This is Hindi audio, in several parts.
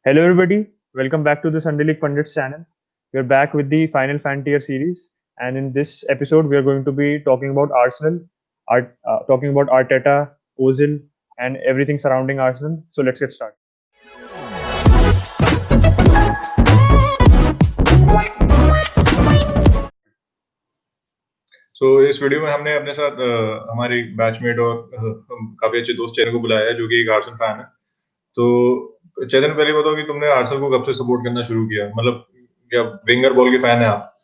Hello, everybody. Welcome back to the Sunday League Pundits channel. We're back with the final fan tier series, and in this episode, we are going to be talking about Arsenal, talking about Arteta, Ozil, and everything surrounding Arsenal. So let's get started. इस वीडियो में हमने अपने साथ हमारे बैचमेट और काफी अच्छे दोस्त चैनल को बुलाया है जो कि एक आर्सेनल फैन है। तो चैतन, पहले बताओ कि तुमने आर्सेनल को कब से सपोर्ट करना शुरू किया? मतलब क्या वेंगर बॉल के फैन है आप?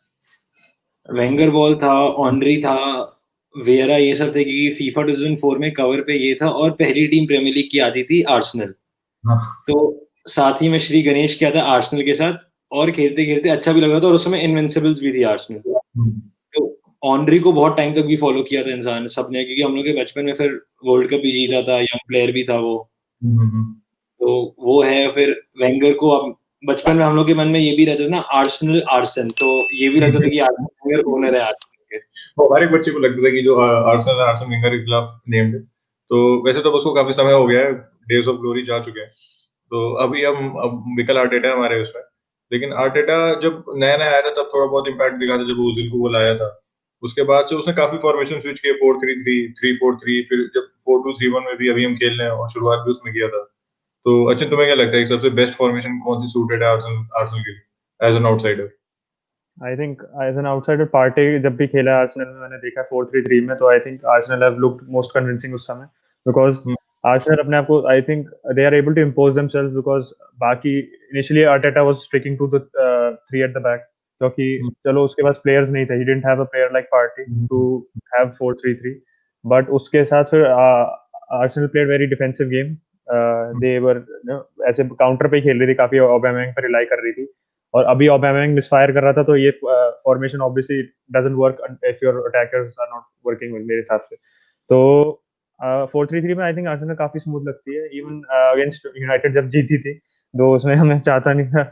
वेंगर बॉल था, ऑनरी था, वेरा, ये सब थे क्योंकि फीफा 2004 में कवर पे ये था और पहली टीम प्रीमियर लीग की आती थी आर्सेनल। तो साथ ही में श्री गणेश किया था आर्सेनल के साथ और खेलते खेलते अच्छा भी लग रहा था और उस समय इनविंसिबल्स भी थी आर्सेनल। तो ऑनरी को बहुत टाइम तक भी फॉलो किया था इंसान सबने, क्योंकि हम लोग के बचपन में फिर वर्ल्ड कप भी जीता था, यंग प्लेयर भी था वो। तो वो है। फिर वेंगर को अब बचपन में हम लोग के मन में ये भी रहता था ना, आर्सेनल आर्सन, तो ये भी लगता था कि वेंगर ओनर है आर्सेनल के। वो हर एक बच्चे को लगता था कि जो आर्सेनल वेंगर के खिलाफ नेम्ड है। तो वैसे तो उसको काफी समय हो गया है, डेज ऑफ ग्लोरी जा चुके हैं। तो अभी अब मिकेल आर्टेटा है हमारे उसमें। लेकिन आर्टेटा जब नया नया आया था तब थोड़ा बहुत इम्पैक्ट दिखा था, जब ओजिल को वो लाया था। उसके बाद से उसने काफी फॉर्मेशन स्विच किए, 4-3-3, 3-4-3, फिर जब 4-2-3-1 में भी अभी हम खेल रहे हैं और शुरुआत भी उसमें किया था। तो अच्छा, तुम्हें क्या लगता है कि सबसे बेस्ट फॉर्मेशन कौन सी सूटेड है आर्सेनल के लिए as an outsider? I think as an outsider party, जब भी खेला आर्सेनल में मैंने देखा 4-3-3 में, तो I think Arsenal have looked most convincing उस समय, because Arsenal अपने आप को I think they are able to impose themselves, because बाकी initially Arteta was sticking to the three at the back, क्योंकि चलो उसके पास players नहीं थे, he didn't have a player like Partey to have 4-3-3, but उसके साथ फिर Arsenal played very defensive game. They were ऐसे काउंटर पे खेल रही थी, काफी ओबामेंग पे रिलाई कर रही थी, और अभी ओबामेंग मिसफायर कर रहा था, तो ये formation obviously doesn't work if your attackers are not working मेरे हिसाब से। तो 4-3-3 में आई थिंक आर्सेनल काफी स्मूथ लगती है, इवन अगेंस्ट यूनाइटेड जब जीती थी, दो उसमें हमें चाहता नहीं था।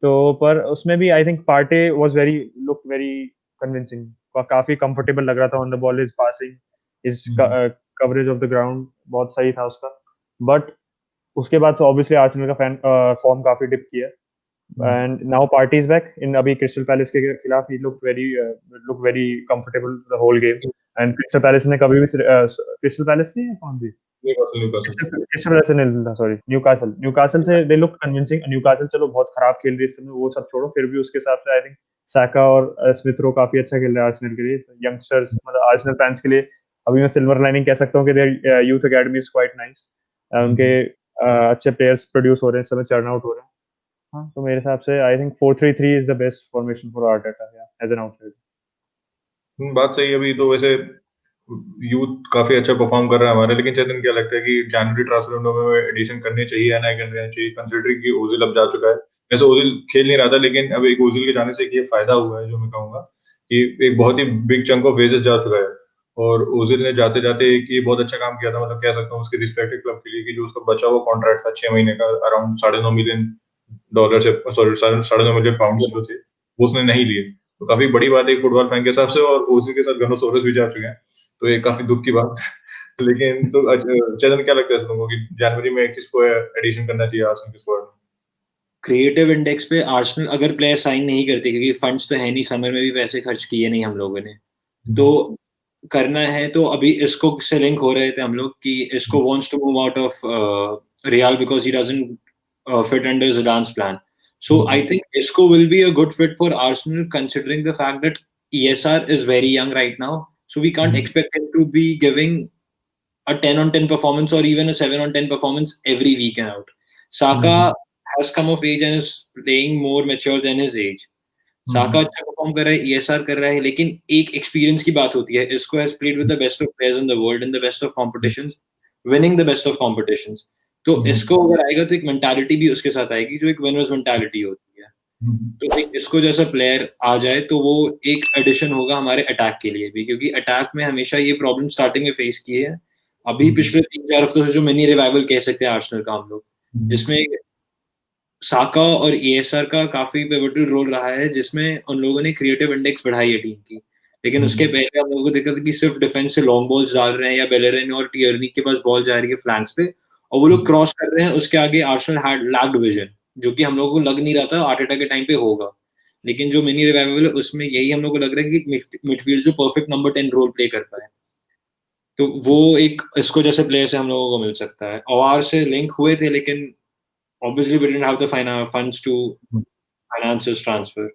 तो पर उसमें भी I think Partey was very look very convincing, काफी कंफर्टेबल लग रहा था on the ball, is passing, is coverage of the ground बहुत सही था उसका। बट उसके बाद तो ऑब्वियसली आर्सेनल का फैन फॉर्म काफी डिप किया, and now Partey is back in अभी Crystal Palace के खिलाफ, he looked very comfortable the whole game, and Crystal Palace ने कभी भी Crystal Palace नहीं है कौन सी Crystal Palace नहीं था, सॉरी, न्यूकासल से they looked convincing। न्यूकासल चलो बहुत खराब खेल रही है इस समय, वो सब छोड़ो, फिर भी उसके साथ आई थिंक साका और स्मिथ रो काफी अच्छा खेल रहे हैं आर्सेनल के लिए, यंगस्टर्स, मतलब आर्सेनल फैंस के लिए अभी मैं सिल्वर लाइनिंग कह सकता हूँ कि their youth academy is quite nice, उनके अच्छे प्लेयर्स प्रोड्यूस हो रहे हैं, इस समय टर्न आउट हो रहे हैं। हाँ, तो मेरे हिसाब से I think 4-3-3 is the best formation for Arteta as an outsider. बात सही है। अभी तो वैसे यूथ काफी अच्छा परफॉर्म कर रहा है हमारे, लेकिन चेतन क्या लगता है कि जनवरी ट्रांसफर विंडो में एडिशन करनी चाहिए या नहीं करनी चाहिए, कंसीडरिंग कि ओजिल अब जा चुका है? वैसे ओजिल खेल नहीं रहा था, लेकिन अब एक ओजिल के जाने से ये फायदा हुआ है जो मैं कहूंगा कि एक बहुत ही बिग चंक ऑफ वेजेस जा चुका है, और ओजिल ने जाते जाते एक ये बहुत अच्छा काम किया था, मतलब कह सकता हूँ उसके रिस्पेक्टिव क्लब के लिए, कि जो उसका बचा हुआ कॉन्ट्रैक्ट था 6 महीने का, अराउंड $9.5 million से, सॉरी, $9.5 million जो थे वो उसने नहीं लिए। तो काफी बड़ी बात है एक फुटबॉल फैन के हिसाब से, और ओजिल के साथ गनोसोरस भी जा चुके हैं, तो ये काफी दुख की बात। लेकिन तो चेतन, क्या लगता है तुमको कि जनवरी में किसको एडिशन करना चाहिए आर्सेनल के स्क्वाड में? क्रिएटिव इंडेक्स पे आर्सेनल अगर प्लेयर साइन नहीं करते, क्योंकि फंड्स तो है नहीं, समर में भी पैसे खर्च किए नहीं हम लोगों ने, तो करना है तो अभी इसको से लिंक हो रहे थे हम लोग कि इसको wants to move out of Real because he doesn't fit under Zidane's plan. So I think Isco will be a good fit for Arsenal, considering the fact that ESR is very young right now, so we can't expect him to be giving a 10 on 10 performance or even a 7 on 10 performance every week and out. Saka has come of age and is playing more mature than his age. साका अच्छा परफॉर्म कर रहा है, ईएसआर कर रहा है, लेकिन एक एक्सपीरियंस की बात होती है. इसको has played with the best of players in the world, in the best of competitions, winning the best of competitions. तो इसको अगर आएगा तो एक मेंटालिटी भी उसके साथ आएगी जो एक विनर्स मेंटालिटी होती है. तो एक इसको जैसा प्लेयर आ जाए तो वो एक एडिशन होगा हमारे अटैक के लिए भी, क्योंकि अटैक में हमेशा ये प्रॉब्लम स्टार्टिंग में फेस किए हैं. अभी पिछले 3-4 हफ्तों से जो मिनी रिवाइवल कह सकते हैं आर्सेनल का हम लोग, जिसमें साका और ईएसआर का काफी पिवटल रोल रहा है, जिसमें उन लोगों ने क्रिएटिव इंडेक्स बढ़ाई है टीम की. लेकिन उसके पहले हम लोगों को दिक्कत है कि सिर्फ डिफेंस से लॉन्ग बॉल्स डाल रहे हैं, या बेलेरिन और टियर्नी के पास बॉल जा रही है फ्लैंक्स पे और वो लोग क्रॉस कर रहे हैं, उसके आगे आर्सेनल हैड लैक्ड विजन. जो कि हम लोगों को लग नहीं रहा था आर्टेटा के टाइम पे होगा, लेकिन जो मिनी रिवाइवल है उसमें यही हम लोग को लग रहा है कि मिडफील्ड जो परफेक्ट नंबर 10 रोल प्ले कर पाए, तो वो एक इसको जैसे प्लेयर से हम लोगों को मिल सकता है। अवार से लिंक हुए थे, लेकिन obviously we didn't have the funds to finance his transfer.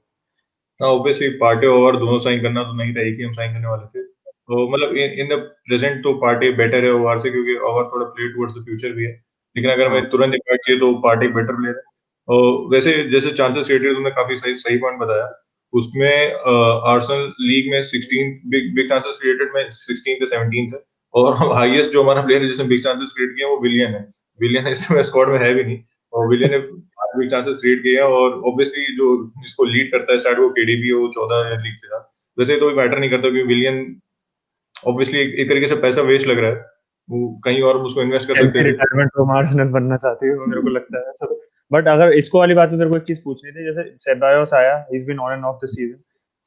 Obviously Partey over दोनों साइन करना तो नहीं था, एक ही हम साइन करने वाले थे, तो मतलब इन द प्रेजेंट तो पार्टे बेटर है ओवर से, क्योंकि ओवर थोड़ा प्ले टुवर्ड्स द फ्यूचर भी है, लेकिन अगर मैं तुरंत इम्पैक्ट चाहिए तो पार्टे बेटर प्लेयर है। और वैसे जैसे चांसेस क्रिएटेड तुमने काफी सही सही पॉइंट बताया, उसमें आर्सेनल लीग में 16 बिग बिग चांसेस क्रिएटेड में 16th या 17th है, और हाईएस्ट जो हमारा प्लेयर है जिसने बिग चांसेस क्रिएट किए हैं वो विलियन है। विलियन इस समय स्क्वाड में है भी नहीं, और विलियन ने बिग चांसेस क्रिएट किए हैं, और ऑब्वियसली जो इसको लीड करता है शायद वो केडीबी है, वो 14 लीग के साथ। वैसे तो मैटर नहीं करता, क्योंकि विलियन ऑब्वियसली एक तरीके से पैसा वेस्ट लग रहा है, वो कहीं और उसको इन्वेस्ट कर सकते थे। रिटायरमेंट तो आर्सेनल बनना चाहती है मेरे को लगता है सब। बट अगर इसको वाली बात में मेरे को एक चीज पूछनी थी, जैसे सेबायोस आया, ही is been on and off the season.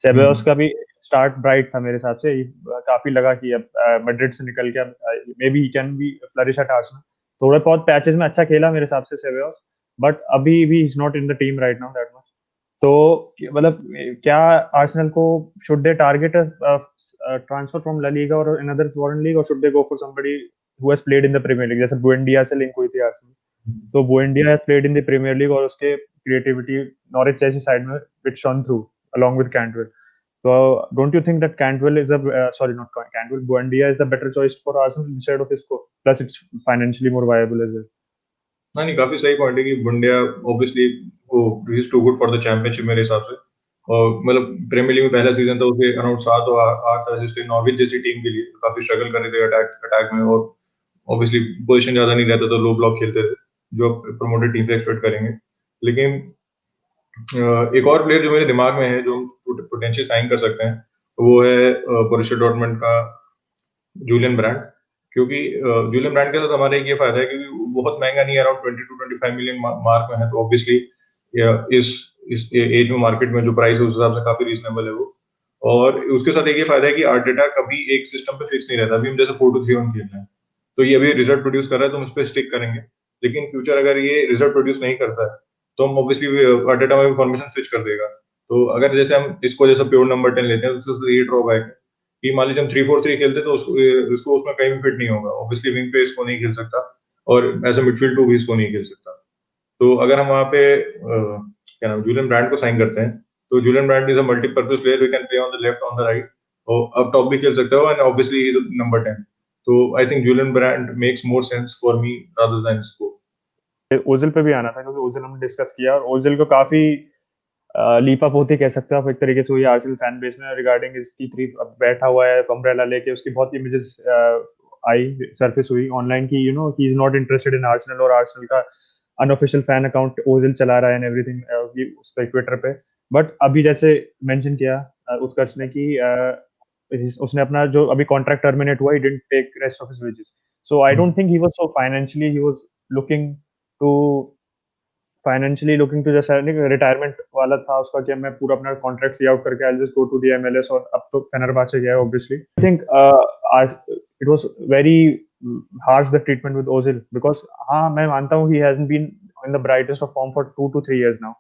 Ceballos का भी स्टार्ट ब्राइट था मेरे हिसाब से, काफी लगा कि अब मैड्रिड से निकल के may be he can be flourish eight Arsenal. थोड़े बहुत पैचेस में अच्छा खेला मेरे हिसाब से सेबायोस, बट अभी भी is not in the team right now that much. तो मतलब क्या आर्सेनल को should they target transfer from La Liga और अनदर फॉरेन लीग, और should they go for somebody who has played in the Premier League? जैसे बुएंडिया से लिंक हुई थी आर्सेनल, तो बुएंडिया has played in the Premier League और उसके क्रिएटिविटी नॉरिच जैसी साइड में which shone through along with Cantwell. So don't you think that Cantwell is a sorry not Cantwell, Buendia is the better choice for Arsenal instead of Isco? Plus it's financially more viable as well. नहीं, काफी सही पॉइंट है कि बुंडिया ऑब्वियसली वो is too good for the championship मेरे हिसाब से, और मतलब प्रीमियर लीग में पहला सीजन था उसे अराउंड 7 और 8 असिस्ट नॉर्विच जैसी टीम के लिए काफी स्ट्रगल कर रहे थे अटैक में, और ऑब्वियसली पोजीशन ज्यादा नहीं रहता तो लो ब्लॉक खेलते थे, जो प्रमोटेड टीम से एक्सपेक्ट करेंगे। लेकिन एक और प्लेयर जो मेरे दिमाग में है जो हम पोटेंशियल साइन कर सकते हैं, वो है बोरुसिया डॉर्टमुंड का जूलियन ब्रांड, क्योंकि जूलियन ब्रांड के साथ हमारा एक ये फायदा है कि वो बहुत महंगा नहीं है, अराउंड 20 to 25 मिलियन मार्क में है, तो ऑब्वियसली इस एज में मार्केट में जो प्राइस है उस हिसाब से काफी रीजनेबल है वो। और उसके साथ एक ये फायदा है कि आर्टेटा कभी एक सिस्टम पे फिक्स नहीं रहता। अभी हम जैसे 4-2-3-1 खेल रहे हैं, तो ये अभी रिजल्ट प्रोड्यूस कर रहा है तो हम उस पर स्टिक करेंगे, लेकिन फ्यूचर अगर ये रिजल्ट प्रोड्यूस नहीं करता है तो हम ऑब्वियसली आर्टेटा में फॉर्मेशन स्विच कर देगा। तो अगर जैसे हम इसको जैसा प्योर नंबर 10 लेते हैं तो उससे ये ड्रॉबैक है कि मान लीजिए हम 3-4-3 खेलते तो उसको उसमें कहीं भी फिट नहीं होगा, ऑब्वियसली विंग पे इसको नहीं खेल सकता, और एज अ मिडफील्ड 2 भी इसको नहीं खेल सकता। तो अगर हम वहाँ पे क्या नाम जूलियन ब्रांड को साइन करते हैं, तो Julian Brandt is a multipurpose player, we can play on the left on the right, और अब टॉप भी खेल सकता है, and obviously he is number 10, तो I think Julian Brandt makes more sense for me rather than इसको। ओजिल पे भी आना था, क्योंकि ओजिल हमने डिस्कस किया और ओजिल को काफी लीप अप होती कह सकते हो आप एक तरीके से हुई आर्सेनल फैन बेस में रिगार्डिंग इसकी बैठा हुआ है अम्ब्रेला लेके, उसकी बहुत इमेजेस आई सरफेस हुई ऑनलाइन की, you know he is not interested in Arsenal, और आर्सेनल का अनऑफिशियल फैन अकाउंट ओजिल चला रहा है एंड एवरीथिंग उस पे ट्विटर पे। बट अभी जैसे मेंशन किया उत्कर्ष ने कि उसने अपना जो अभी कॉन्ट्रैक्ट टर्मिनेट हुआ, he didn't take rest of his wages, so I don't think he was so financially he was looking to जैसा रिटायरमेंट वाला था उसका कि मैं पूरा अपना कॉन्ट्रैक्ट सी आउट करके I just go to the MLS, और अब तो फेनेरबाचे गया है obviously. I think it was very harsh the treatment with Ozil, because हाँ मैं मानता हूँ he hasn't been in the brightest of form for 2 to 3 years now,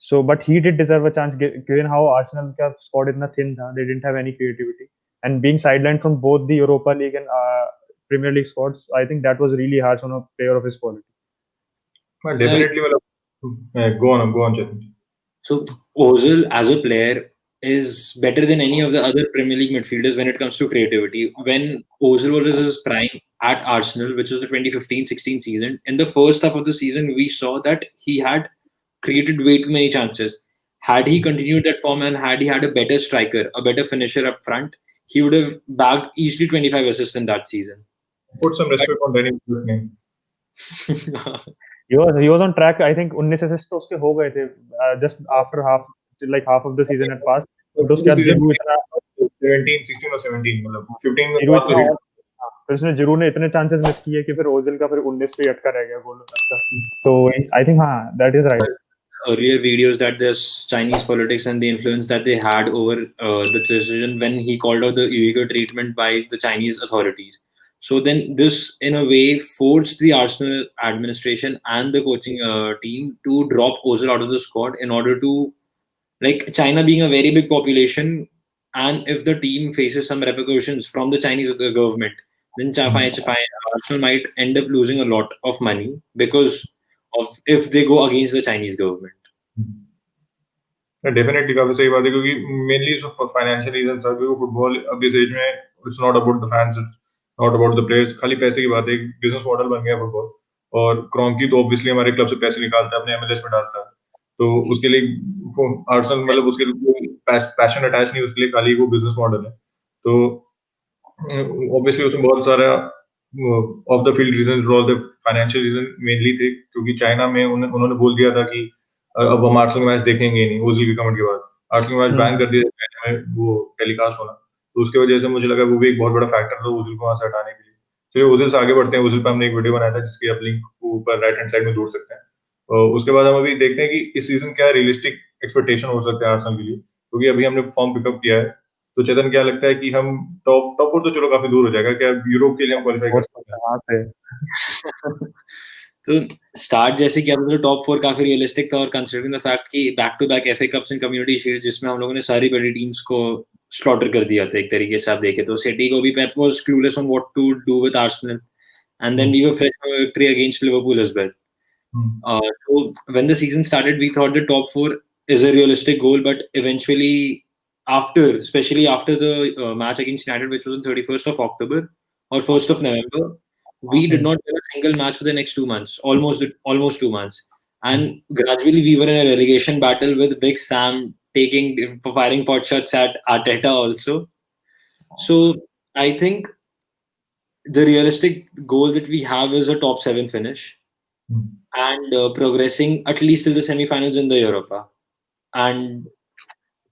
so but he did deserve a chance given how Arsenal का squad इतना thin था, they didn't have any creativity, and being sidelined from both the Europa League and Premier League squads, I think that was really harsh on a player of his quality. Definitely, go on, Chetan. So Ozil as a player is better than any of the other Premier League midfielders when it comes to creativity. When Ozil was in his prime at Arsenal, which was the 2015-16 season, in the first half of the season, we saw that he had created way too many chances. Had he continued that form and had he had a better striker, a better finisher up front, he would have bagged easily 25 assists in that season. Put some respect on Danny Welbeck's name. He was on track. I think 19 assists तो उसके हो गए थे just after half of the season had passed. तो उसके बाद जिरू इतना 17, 16 और 17 मतलब 15 में बात तो फिर उसने जिरू ने इतने चांसेस मिस किए कि फिर ओजिल का फिर 19 पे अटका रह गया गोल उसका। तो I think हाँ that is right. Earlier videos that there's Chinese politics and the influence that they had over the decision when he called out the illegal treatment by the Chinese authorities. So then this, in a way, forced the Arsenal administration and the coaching team to drop Ozil out of the squad in order to, like, China being a very big population, and if the team faces some repercussions from the Chinese government, then Arsenal might end up losing a lot of money because of if they go against the Chinese government. Definitely काफी सही बात है क्योंकि मेनली फाइनेंशियल रीजन था क्योंकि फुटबॉल अब इस एज में it's not about the fans, it's not about the players, खाली पैसे की बात है, एक बिजनेस मॉडल बन गया फुटबॉल। और क्रोंकी तो ऑब्वियसली हमारे क्लब से पैसे निकालता है, अपने एमएलएस में डालता है, तो उसके लिए आर्सेनल मतलब उसके लिए पैशन अटैच नहीं, उसके लिए खाली वो बिजनेस मॉडल है। तो ऑब्वियसली उसमें बहुत सारा ऑफ द फील्ड रीजन और द फाइनेंशियल रीजन मेनली थे, क्योंकि चाइना में उन्होंने बोल दिया था कि अब हम आर्सेनल मैच देखेंगे नहीं ओजिल की कमेंट के बाद। आर्सेनल मैच बैन कर दिया चाइना में वो टेलीकास्ट होना, तो उसकी वजह से मुझे लगा वो भी एक बहुत बड़ा फैक्टर था ओजिल को वहां से हटाने के लिए। चलिए ओजिल से आगे बढ़ते हैं। ओजिल पे हमने एक वीडियो बनाया था जिसकी आप लिंक ऊपर राइट हैंड साइड में ढूंढ सकते हैं। और उसके बाद हम अभी देखते हैं कि इस सीजन क्या रियलिस्टिक एक्सपेक्टेशन हो सकते हैं आर्सेनल के लिए, क्योंकि अभी हमने फॉर्म पिकअप किया है। तो चेतन क्या लगता है कि हम टॉप 4 तो चलो काफी दूर हो जाएगा, क्या यूरोप के लिए हम क्वालिफाई कर सकते हैं? कहाँ पे तो स्टार्ट जैसे किया था तो टॉप 4 काफी रियलिस्टिक था, और कंसीडरिंग द फैक्ट कि back to back FA cups and community shield जिसमें हम लोगों ने सारी बड़ी टीम्स को स्लॉटर कर दिया था एक तरीके से आप देखें तो। सिटी को भी Pep was clueless on what to do with Arsenal, and then we were fresh from a victory against Liverpool as well. So when the season started, we thought the top 4 is a realistic goal, but eventually especially after the match against United, which was on 31st of October or 1st of November, we did not win a single match for the next 2 months, almost 2 months. And gradually we were in a relegation battle with Big Sam firing pot shots at Arteta also. So I think the realistic goal that we have is a top 7 finish and progressing at least till the semi-finals in the Europa. And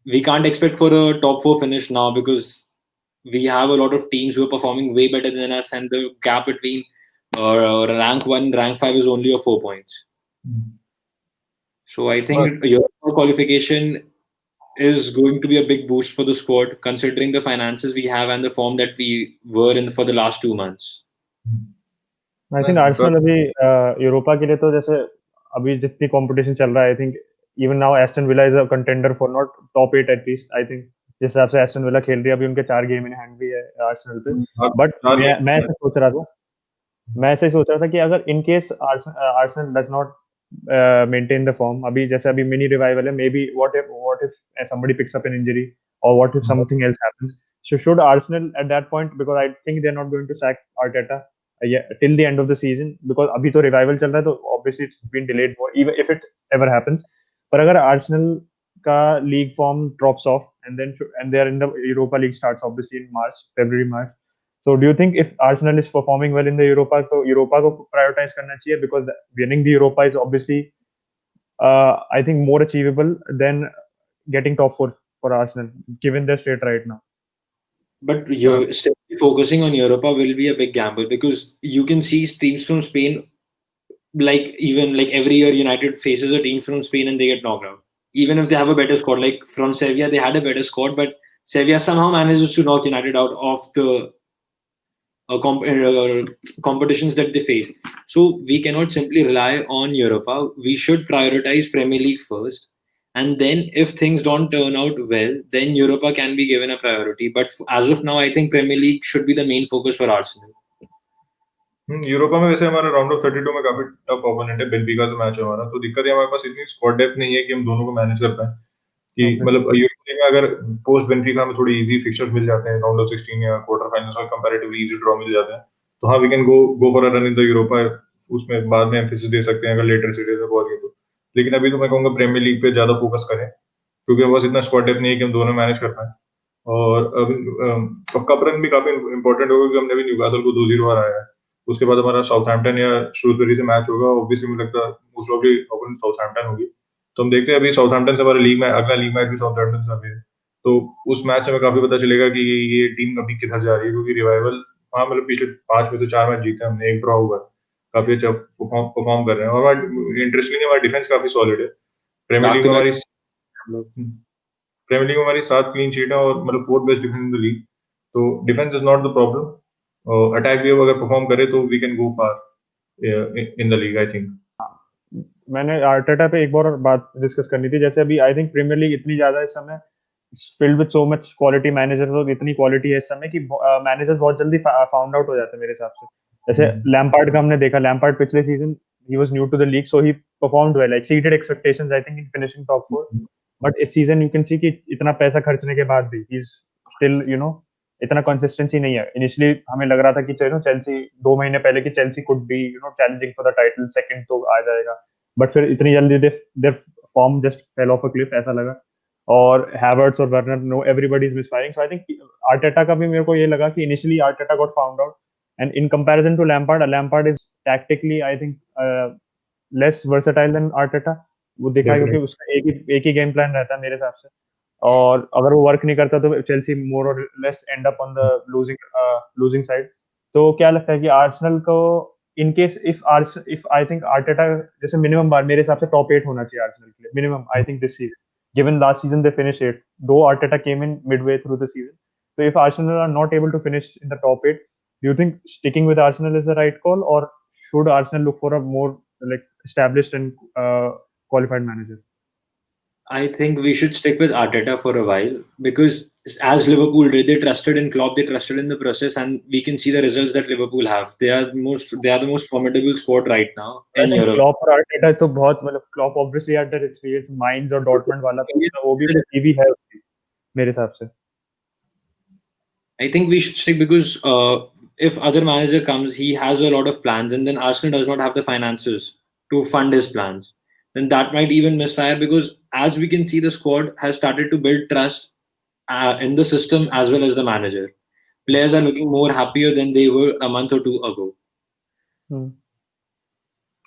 we can't expect for a top 4 finish now because we have a lot of teams who are performing way better than us, and the gap between rank 1 and rank 5 is only 4 points. So I think Europa qualification is going to be a big boost for the squad, considering the finances we have and the form that we were in for the last 2 months. I think Arsenal अभी यूरोपा के लिए तो जैसे अभी जितनी कंपटीशन चल रहा है, I think even now Aston villa is a contender for not top 8 at least. I think जिस हिसाब से एस्टन विला खेल रही है अभी, उनके 4 गेम इन हैंड भी है आर्सेनल पे। बट मैं ऐसे सोच रहा था कि अगर in case Arsenal does not maintain the form, अभी जैसे अभी मिनी रिवाइवल है, maybe what if somebody picks up an injury or what if something else happens, so should Arsenal at that point, because I think they're not going to sack Arteta till the end of the season, because अभी तो रिवाइवल चल रहा है, तो obviously it's been delayed for even if it ever happens। पर अगर Arsenal का league form drops off and they are in the Europa League starts obviously in February March, so do you think if Arsenal is performing well in the Europa, तो Europa को prioritize करना चाहिए, because winning the Europa is obviously I think more achievable than getting top 4 for Arsenal given their state right now? But you're still focusing on Europa will be a big gamble, because you can see teams from Spain, like even like every year United faces a team from Spain and they get knocked out, even if they have a better squad. Like from Sevilla, they had a better squad, but Sevilla somehow manages to knock United out of the competitions that they face. So we cannot simply rely on Europa. We should prioritize Premier League first, and then if things don't turn out well, then Europa can be given a priority. But as of now, I think Premier League should be the main focus for Arsenal. Europa में वैसे हमारा राउंड ऑफ 32 में काफी टफ ओपोनेंट है, बेनफिका से मैच है हमारा, तो दिक्कत है हमारे पास इतनी स्क्वाड डेप्थ नहीं है कि हम दोनों को मैनेज कर पाए। कि मतलब यूरोप में अगर पोस्ट बेनफिका में थोड़ी इजी फिक्चर्स मिल जाते हैं, राउंड ऑफ 16 या क्वार्टर फाइनल्स में कंपैरेटिवली इजी ड्रॉ मिल जाते हैं, तो हाँ we can go for a run in the Europa, उसमें बाद में एम्फेसिस दे सकते हैं अगर लेटर सीरीज में पहुंच गए तो। लेकिन अभी तो मैं कहूंगा प्रीमियर लीग पे ज्यादा फोकस करें, क्योंकि हमारे पास इतना स्क्वाड डेप्थ नहीं है कि हम दोनों मैनेज कर पाए। और अब कप रन भी काफी इंपॉर्टेंट होगा, क्योंकि हमने भी न्यूकासल को 2-0 हराया है। उसके बाद हमारा साउथहैम्पटन या श्रूसबरी से मैच होगा, ऑब्वियसली मुझे लगता है most of the opponent Southampton होगी, तो हम देखते हैं अभी साउथहैम्पटन से हमारा लीग में अगला लीग मैच भी साउथहैम्पटन से अभी है, तो उस मैच से हमें काफी पता चलेगा कि ये टीम अभी किधर जा रही है। क्योंकि रिवाइवल हाँ मतलब पिछले 5 में से 4 मैच जीते हमने, 1 ड्रॉ हुआ, काफी अच्छा परफॉर्म कर रहे हैं। और इंटरेस्टिंगली हमारा डिफेंस काफी सॉलिड है। प्रीमियर लीग में हमारी 7 क्लीन शीट है और मतलब 4th best defence in the league, तो defence is not the problem. और अटैक भी अगर परफॉर्म करे तो we can go far in the league I think. मैंने आर्टेटा पे एक बार और बात डिस्कस करनी थी, जैसे अभी आई थिंक प्रीमियर लीग इतनी ज्यादा इस समय filled with so much quality managers, और इतनी क्वालिटी है इस समय कि मैनेजर्स बहुत जल्दी फाउंड आउट हो जाते हैं मेरे हिसाब से। जैसे लैम्पार्ड का हमने देखा, लैम्पार्ड पिछले season he was new to the league, so he performed well, exceeded expectations I think in finishing top 4। But इस सीजन यू कैन सी कि इतना पैसा खर्चने के बाद भी ही इज स्टिल इतना कंसिस्टेंसी नहीं है। इनिशियली हमें लग रहा था कि चलो चेल्सी 2 महीने पहले कि Chelsea could be challenging for the title, second तो आ जाएगा, बट फिर इतनी जल्दी their form just fell off a cliff ऐसा लगा। और हैवर्ट्स और Werner, no everybody is misfiring, so I think Arteta का भी मेरे को ये लगा कि initially Arteta got found out, and in comparison to Lampard is tactically I think less versatile than Arteta. वो देखा है क्योंकि उसका एक ही गेम प्लान रहता है मेरे हिसाब से, और अगर वो वर्क नहीं करता तो चेल्सी मोर और less and up on the losing side. तो क्या लगता है कि आर्सेनल को in case if I think Arteta जैसे मिनिमम बार मेरे हिसाब से टॉप 8 होना चाहिए आर्सेनल के लिए minimum, I think this season, given last season they finished 8th, though Arteta came in midway through the season. So if Arsenal are not able to finish in the top 8, do you think sticking with Arsenal is the right call, or should Arsenal look for a more like established and qualified manager? I think we should stick with Arteta for a while because as Liverpool did, they trusted in Klopp, they trusted in the process, and we can see the results that Liverpool have. They are the most formidable squad right now I in think Europe. Klopp और Arteta तो बहुत मतलब Klopp obviously had that experience Mainz और Dortmund वाला, तो वो भी भी है उसकी मेरे हिसाब से। I think we should stick because if other manager comes, he has a lot of plans, and then Arsenal does not have the finances to fund his plans. Then that might even misfire because, as we can see, the squad has started to build trust in the system as well as the manager. Players are looking more happier than they were a month or two ago.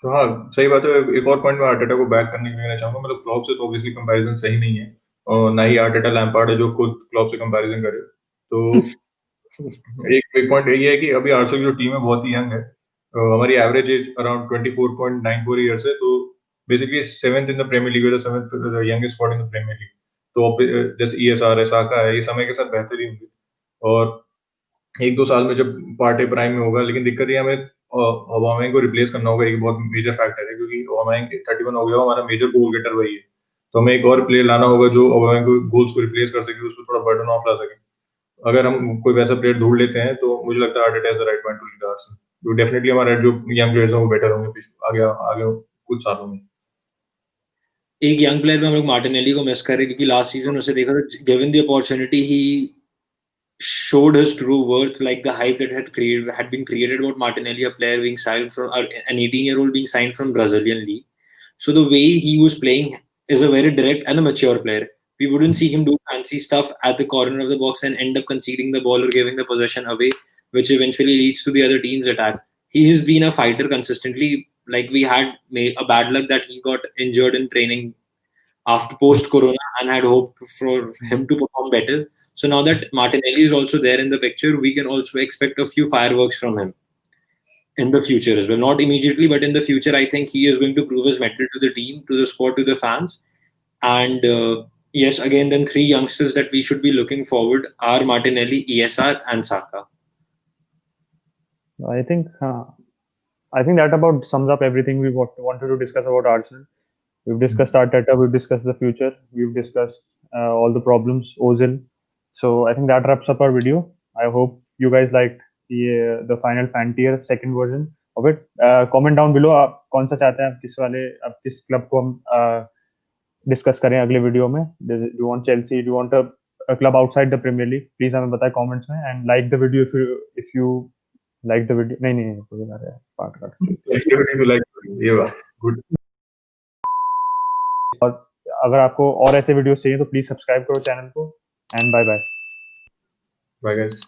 तो हाँ सही बात है। एक और पॉइंट मैं आर्टेटा को बैक करने के लिए कहना चाहूंगा, मतलब क्लॉप से तो ऑब्वियसली कंपैरिजन सही नहीं है, और ना ही आर्टेटा लैम्पार्ड है जो खुद क्लॉप से कंपैरिजन करे। तो एक पॉइंट यही है कि अभी आर्सेनल जो टीम है बहुत ही यंग है। हमारी एवरेज एज अराउंड 24.94 ईयर्स है, तो basically 7th in the Premier League, 7th youngest squad in the Premier League. तो जैसे ईएसआर है, साका है, ये समय के साथ बेहतर ही होंगे, और 1-2 साल में जब पार्टे प्राइम में होगा। लेकिन दिक्कत ये हमें ओबामेंग को रिप्लेस करना होगा, एक बहुत मेजर फैक्टर है, क्योंकि ओबामेंग 31 हो गया, हमारा मेजर गोल गेटर वही है। तो हमें एक और प्लेयर लाना होगा जो ओबामेंग को गोल्स को रिप्लेस कर सके, उसको थोड़ा बर्डन ऑफ ला सके। अगर हम कोई वैसा प्लेयर ढूंढ लेते हैं तो मुझे लगता है Arteta is the right man to lead Arsenal. तो डेफिनेटली हमारे जो यंग प्लेयर्स हैं वो बेटर होंगे आगे आगे कुछ सालों में। एक यंग प्लेयर में हम लोग मार्टिनेली को मिस कर रहे हैं क्योंकि लास्ट सीजन उसे देखा तो given the opportunity he showed his true worth, like the hype that had been created about Martinelli, a player being signed from an 18-year-old being signed from Brazilian league. So the way he was playing is a very direct and a mature player. We wouldn't see him do fancy stuff at the corner of the box and end up conceding the ball or giving the possession away, which eventually leads to the other team's attack. He has been a fighter consistently. Like we had a bad luck that he got injured in training after post-corona and had hoped for him to perform better. So now that Martinelli is also there in the picture, we can also expect a few fireworks from him in the future as well. Not immediately, but in the future, I think he is going to prove his mettle to the team, to the squad, to the fans. And yes, again, then 3 youngsters that we should be looking forward are Martinelli, ESR, and Saka. I think that about sums up everything we wanted to discuss about Arsenal. We've discussed Arteta, we've discussed the future, we've discussed all the problems, Ozil. So I think that wraps up our video. I hope you guys liked the final fan tier second version of it. Comment down below आप कौन सा चाहते हैं, आप किस क्लब को हम डिस्कस करें अगले वीडियो में। Do you want Chelsea? Do you want a club outside the Premier League? Please हमें बताएं comments में, and like the video if you like the video। नहीं कोई बता रहा है पार्ट काट। ये बात गुड। और अगर आपको और ऐसे वीडियोस चाहिए तो प्लीज सब्सक्राइब करो चैनल को, and bye bye. Bye guys.